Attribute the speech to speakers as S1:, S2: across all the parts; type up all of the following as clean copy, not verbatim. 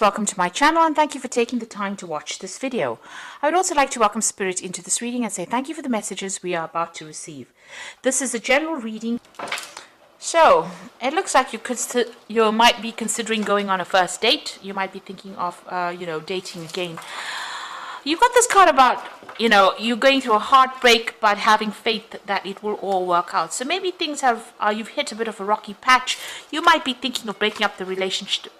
S1: Welcome to my channel and thank you for taking the time to watch this video. I would also like to welcome Spirit into this reading and say thank you for the messages we are about to receive. This is a general reading. So, it looks like you might be considering going on a first date. You might be thinking of, dating again. You've got this card about, you're going through a heartbreak but having faith that it will all work out. So maybe things you've hit a bit of a rocky patch. You might be thinking of breaking up the relationship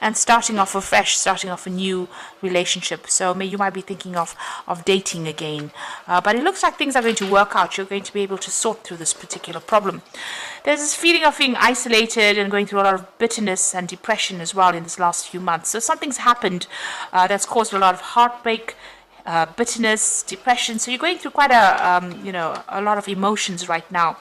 S1: and starting off afresh, starting off a new relationship. So you might be thinking of dating again. But it looks like things are going to work out. You're going to be able to sort through this particular problem. There's this feeling of being isolated and going through a lot of bitterness and depression as well in this last few months. So something's happened that's caused a lot of heartbreak, bitterness, depression. So you're going through quite a lot of emotions right now.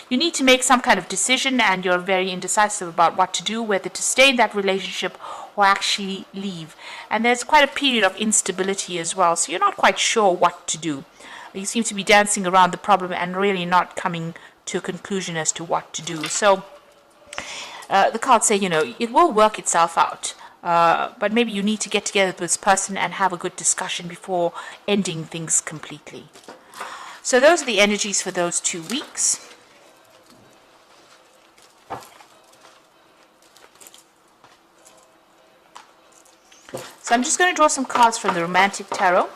S1: You need to make some kind of decision and you're very indecisive about what to do, whether to stay in that relationship or actually leave. And there's quite a period of instability as well. So you're not quite sure what to do. You seem to be dancing around the problem and really not coming to a conclusion as to what to do. So the cards say, it will work itself out. But maybe you need to get together with this person and have a good discussion before ending things completely. So those are the energies for those 2 weeks. So I'm just going to draw some cards from the Romantic Tarot.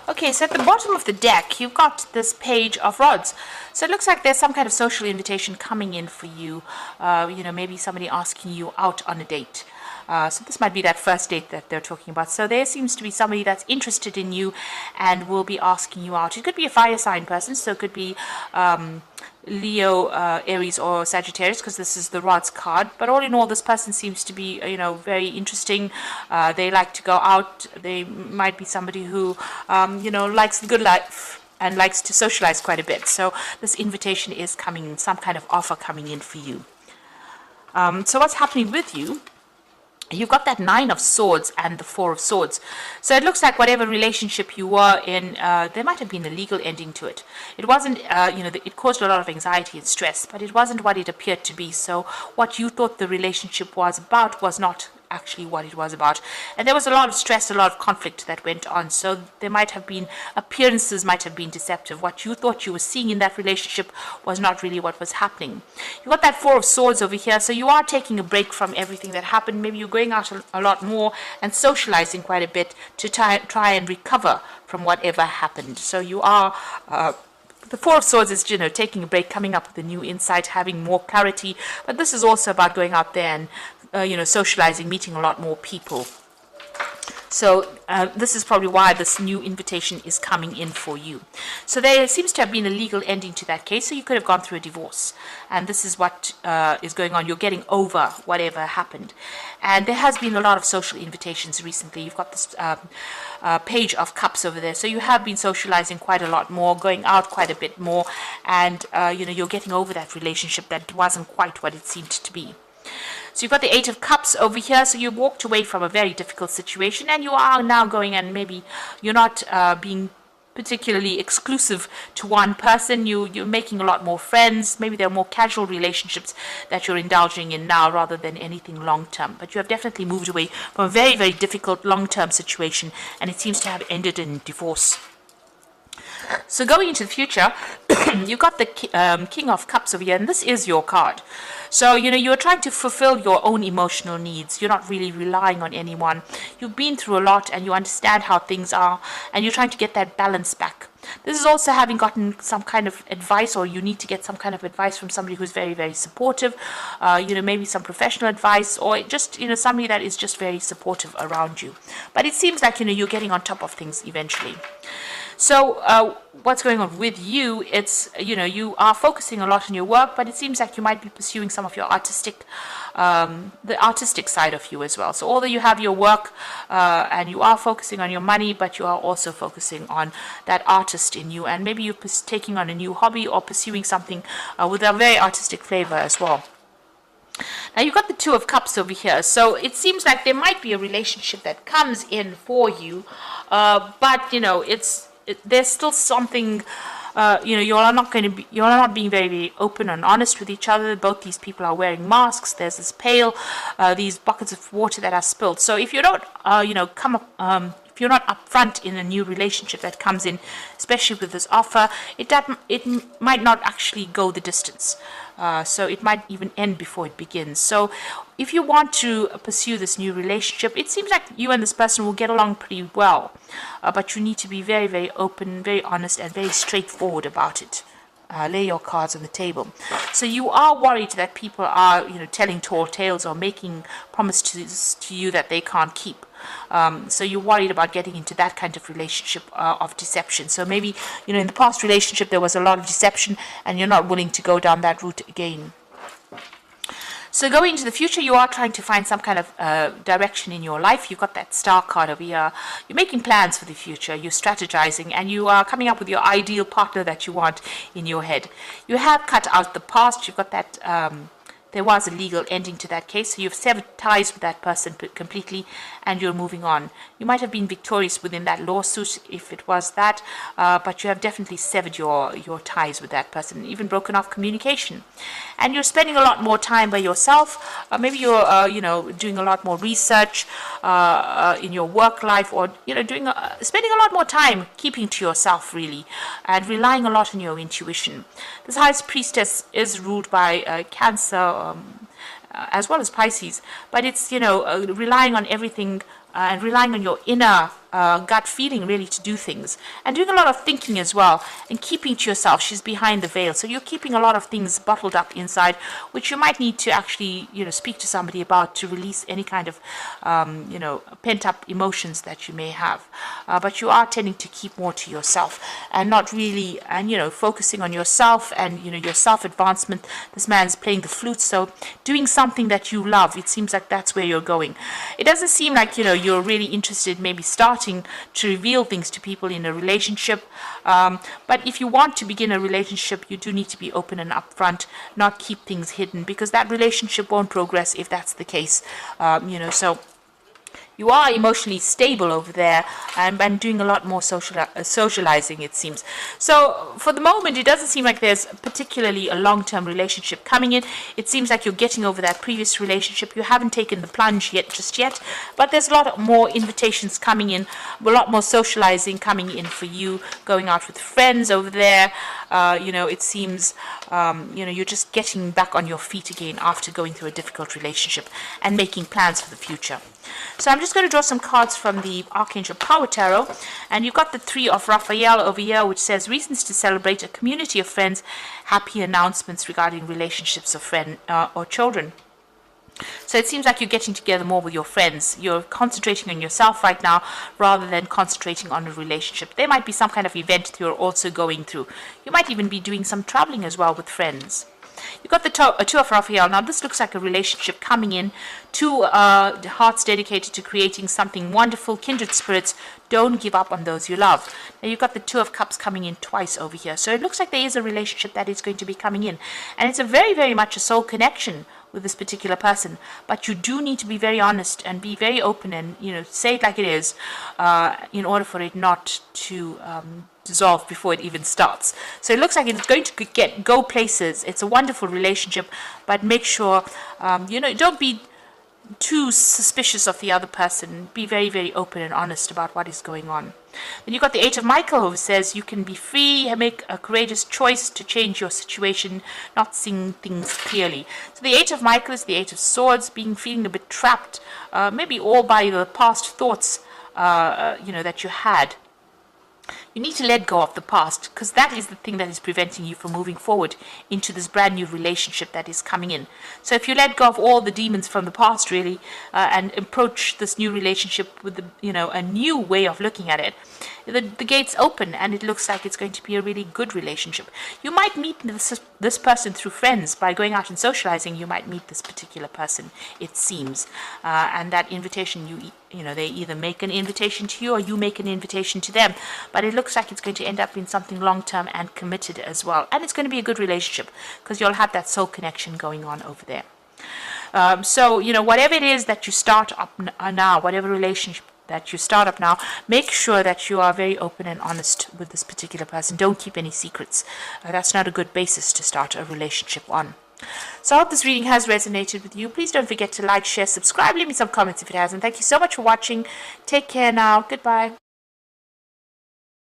S1: Okay, so at the bottom of the deck, you've got this Page of Rods. So it looks like there's some kind of social invitation coming in for you. Maybe somebody asking you out on a date. So this might be that first date that they're talking about. So there seems to be somebody that's interested in you and will be asking you out. It could be a fire sign person, so it could be Leo, Aries, or Sagittarius, because this is the Rods card. But all in all, this person seems to be, very interesting. They like to go out. They might be somebody who, likes the good life and likes to socialize quite a bit. So this invitation is coming in, some kind of offer coming in for you. So what's happening with you? You've got that Nine of Swords and the Four of Swords. So it looks like whatever relationship you were in, there might have been a legal ending to it. It wasn't, it caused a lot of anxiety and stress, but it wasn't what it appeared to be. So what you thought the relationship was about was not actually what it was about. And there was a lot of stress, a lot of conflict that went on. So there might have been, appearances might have been deceptive. What you thought you were seeing in that relationship was not really what was happening. You got that Four of Swords over here. So you are taking a break from everything that happened. Maybe you're going out a lot more and socializing quite a bit to try and recover from whatever happened. So you are the Four of Swords is, taking a break, coming up with a new insight, having more clarity. But this is also about going out there and socializing, meeting a lot more people. So this is probably why this new invitation is coming in for you. So there seems to have been a legal ending to that case. So you could have gone through a divorce. And this is what is going on. You're getting over whatever happened. And there has been a lot of social invitations recently. You've got this Page of Cups over there. So you have been socializing quite a lot more, going out quite a bit more. And, you're getting over that relationship that wasn't quite what it seemed to be. So you've got the Eight of Cups over here. So you walked away from a very difficult situation and you are now going, and maybe you're not being particularly exclusive to one person. You're making a lot more friends. Maybe there are more casual relationships that you're indulging in now rather than anything long-term. But you have definitely moved away from a very, very difficult long-term situation, and it seems to have ended in divorce. So going into the future, you've got the King of Cups over here, and this is your card. So, you're trying to fulfill your own emotional needs. You're not really relying on anyone. You've been through a lot and you understand how things are, and you're trying to get that balance back. This is also having gotten some kind of advice, or you need to get some kind of advice from somebody who's very, very supportive, maybe some professional advice, or just, somebody that is just very supportive around you. But it seems like, you're getting on top of things eventually. So what's going on with you? It's, you are focusing a lot on your work, but it seems like you might be pursuing some of your artistic the artistic side of you as well. So although you have your work and you are focusing on your money, but you are also focusing on that artist in you, and maybe you're taking on a new hobby or pursuing something with a very artistic flavor as well. Now you've got the Two of Cups over here, so it seems like there might be a relationship that comes in for you, but there's still something. You're not being very, very open and honest with each other. Both these people are wearing masks. There's this pail, these buckets of water that are spilled. So if you don't, come up, if you're not upfront in a new relationship that comes in, especially with this offer, it might not actually go the distance. So it might even end before it begins. So if you want to pursue this new relationship, it seems like you and this person will get along pretty well. But you need to be very, very open, very honest, and very straightforward about it. Lay your cards on the table. So you are worried that people are, telling tall tales or making promises to you that they can't keep. So you're worried about getting into that kind of relationship of deception. So maybe, in the past relationship there was a lot of deception and you're not willing to go down that route again. So going into the future, you are trying to find some kind of direction in your life. You've got that star card over here. You're making plans for the future. You're strategizing, and you are coming up with your ideal partner that you want in your head. You have cut out the past. You've got that there was a legal ending to that case, so you've severed ties with that person completely, and you're moving on. You might have been victorious within that lawsuit if it was that, but you have definitely severed your ties with that person, even broken off communication. And you're spending a lot more time by yourself. Maybe you're doing a lot more research in your work life, or spending a lot more time keeping to yourself, really, and relying a lot on your intuition. This High Priestess is ruled by Cancer, as well as Pisces, but it's relying on everything and relying on your inner gut feeling, really, to do things, and doing a lot of thinking as well, and keeping to yourself. She's behind the veil, so you're keeping a lot of things bottled up inside, which you might need to actually speak to somebody about to release any kind of pent up emotions that you may have. But you are tending to keep more to yourself and not really, and focusing on yourself and your self advancement. This man's playing the flute, so doing something that you love. It seems like that's where you're going. It doesn't seem like you're really interested, maybe starting to reveal things to people in a relationship, but if you want to begin a relationship, you do need to be open and upfront, not keep things hidden, because that relationship won't progress if that's the case. So you are emotionally stable over there, and doing a lot more socializing, it seems. So for the moment, it doesn't seem like there's particularly a long-term relationship coming in. It seems like you're getting over that previous relationship. You haven't taken the plunge just yet, but there's a lot more invitations coming in, a lot more socializing coming in for you, going out with friends over there. It seems, you're just getting back on your feet again after going through a difficult relationship and making plans for the future. So I'm just going to draw some cards from the Archangel Power Tarot, and you've got the Three of Raphael over here, which says reasons to celebrate, a community of friends, happy announcements regarding relationships of friends or children. So it seems like you're getting together more with your friends. You're concentrating on yourself right now rather than concentrating on a relationship. There might be some kind of event that you're also going through. You might even be doing some traveling as well with friends. You've got the Two of Raphael. Now this looks like a relationship coming in. Two hearts dedicated to creating something wonderful, kindred spirits. Don't give up on those you love. Now you've got the Two of Cups coming in twice over here. So it looks like there is a relationship that is going to be coming in. And it's a very, very much a soul connection with this particular person, but you do need to be very honest and be very open and say it like it is, in order for it not to dissolve before it even starts. So it looks like it's going to go places. It's a wonderful relationship, but make sure don't be too suspicious of the other person. Be very, very open and honest about what is going on. Then you've got the Eight of Michael, who says you can be free, make a courageous choice to change your situation, not seeing things clearly. So the Eight of Michael is the Eight of Swords, feeling a bit trapped, maybe all by the past thoughts that you had. You need to let go of the past, because that is the thing that is preventing you from moving forward into this brand new relationship that is coming in. So if you let go of all the demons from the past, really, and approach this new relationship with a new way of looking at it, the gates open, and it looks like it's going to be a really good relationship. You might meet this person through friends. By going out and socializing, you might meet this particular person, it seems, and that invitation, they either make an invitation to you or you make an invitation to them, but it looks like it's going to end up in something long-term and committed as well, and it's going to be a good relationship because you'll have that soul connection going on over there. So whatever it is that you start up now, whatever relationship that you start up now, make sure that you are very open and honest with this particular person. Don't keep any secrets. That's not a good basis to start a relationship on. So I hope this reading has resonated with you. Please don't forget to like, share, subscribe, leave me some comments if it hasn't. Thank you so much for watching. Take care now. Goodbye.